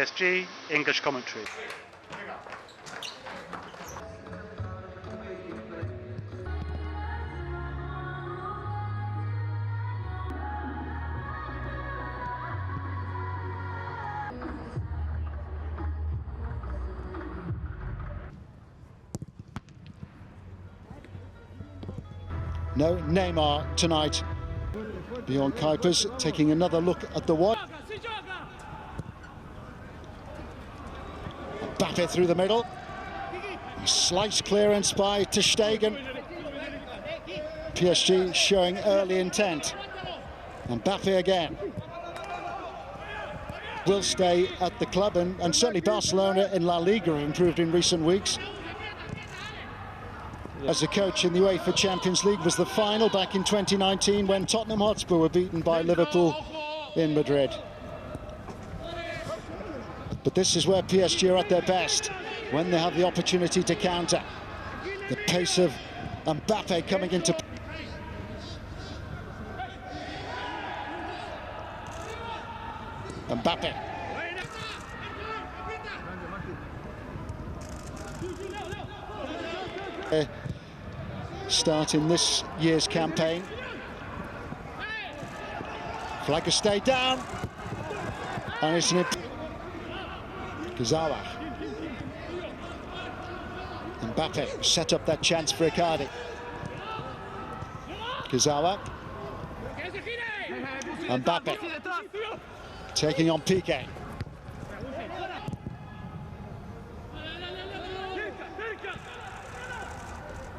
PSG, English commentary. No Neymar tonight. Bjorn Kuipers taking another look at the wide. Mbappé through the middle. Slice clearance by ter Stegen. PSG showing early intent. Mbappé again. Will stay at the club, and certainly Barcelona in La Liga have improved in recent weeks. As a coach in the UEFA Champions League was the final back in 2019 when Tottenham Hotspur were beaten by Liverpool in Madrid. But this is where PSG are at their best, when they have the opportunity to counter. The pace of Mbappé coming into... Mbappé. Starting this year's campaign. Flag has stayed down. And it's an... Kazawa. Mbappé set up that chance for Icardi. Kazawa. Mbappé taking on Piqué.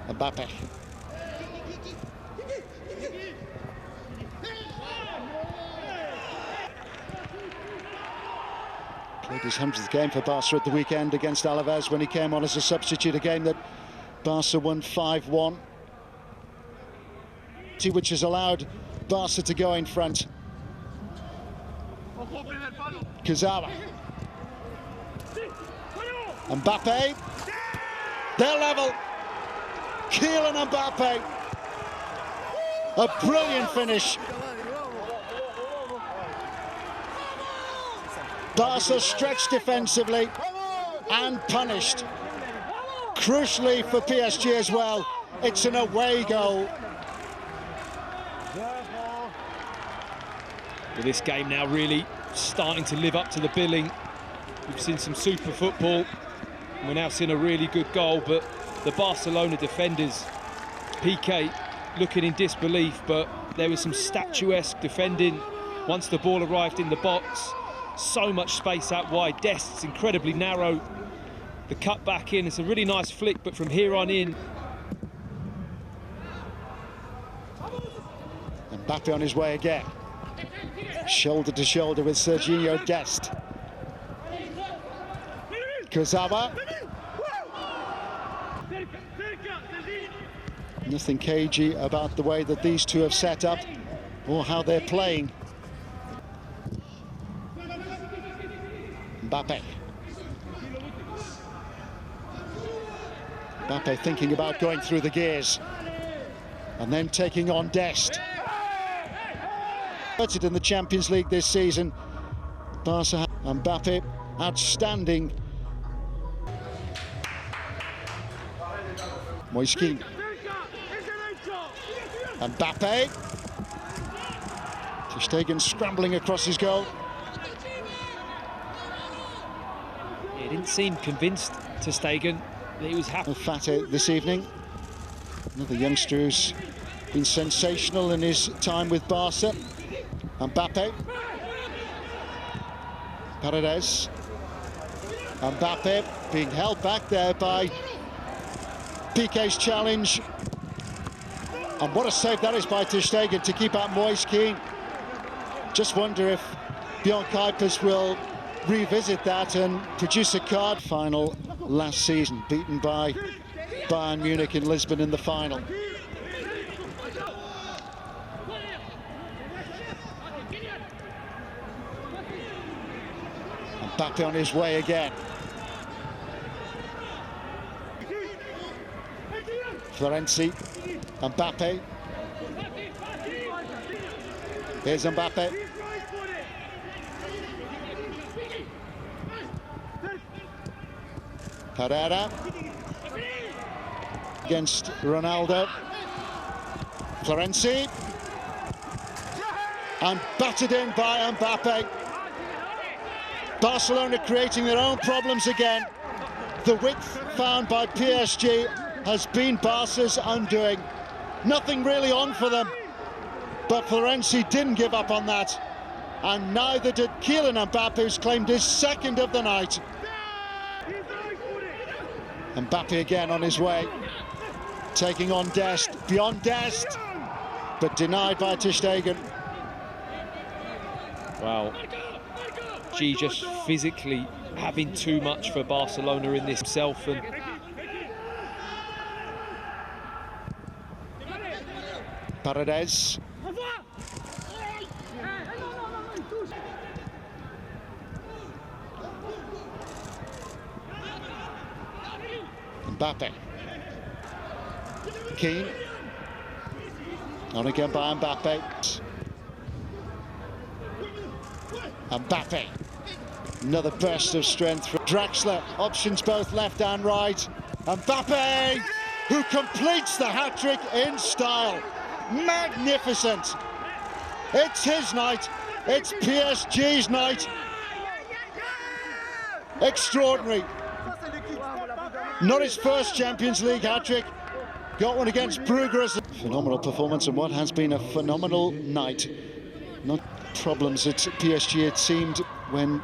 Mbappé. Played his 100th game for Barca at the weekend against Alaves when he came on as a substitute, a game that Barca won 5-1. Which has allowed Barca to go in front. Kazawa. Mbappé. They're level. Kylian Mbappé. A brilliant finish. Barca stretched defensively and punished. Crucially for PSG as well, it's an away goal. Well, this game now really starting to live up to the billing. We've seen some super football. We're now seeing a really good goal, but the Barcelona defenders, Piqué, looking in disbelief, but there was some statuesque defending once the ball arrived in the box. So much space out wide. Dest's incredibly narrow. The cut back in, it's a really nice flick, but from here on in. Mbappé on his way again. Shoulder to shoulder with Serginho Dest. Kazawa. Nothing cagey about the way that these two have set up or how they're playing. Mbappé. Mbappé thinking about going through the gears and then taking on Dest. In the Champions League this season, Barca. Mbappé outstanding. Moiskin. Mbappé. ter Stegen scrambling across his goal. He didn't seem convinced, ter Stegen, that he was happy. Fate this evening, another youngster who's been sensational in his time with Barca. Mbappé. Paredes. Mbappé being held back there by Piqué's challenge. And what a save that is by ter Stegen to keep out Moiskin. Just wonder if Bjorn Kuipers will revisit that and produce a card. Final last season, beaten by Bayern Munich in Lisbon in the final. Mbappé on his way again. Florenzi. Mbappé. Here's Mbappé. Pereira against Ronaldo. Florenzi. And battered in by Mbappé. Barcelona creating their own problems again. The width found by PSG has been Barca's undoing. Nothing really on for them, but Florenzi didn't give up on that, and neither did Kylian Mbappé, who's claimed his second of the night. Mbappé again on his way, taking on Dest, beyond Dest, but denied by ter Stegen. Wow, G just physically having too much for Barcelona in this himself. And Paredes. Mbappé. Keane. On again by Mbappé. Mbappé. Another burst of strength from Draxler. Options both left and right. Mbappé, who completes the hat-trick in style. Magnificent. It's his night. It's PSG's night. Extraordinary. Not his first Champions League hat-trick. Got one against Brugge. Phenomenal performance and what has been a phenomenal night. Not problems at PSG, it seemed, when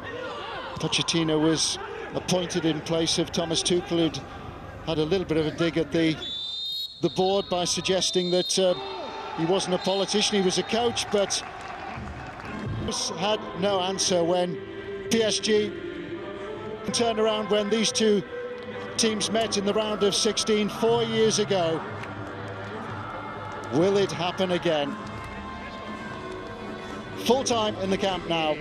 Pochettino was appointed in place of Thomas Tuchel, who'd had a little bit of a dig at the board by suggesting that he wasn't a politician, he was a coach, but had no answer when PSG turned around when these two teams met in the round of 16 4 years ago. Will it happen again? Full time in the camp now.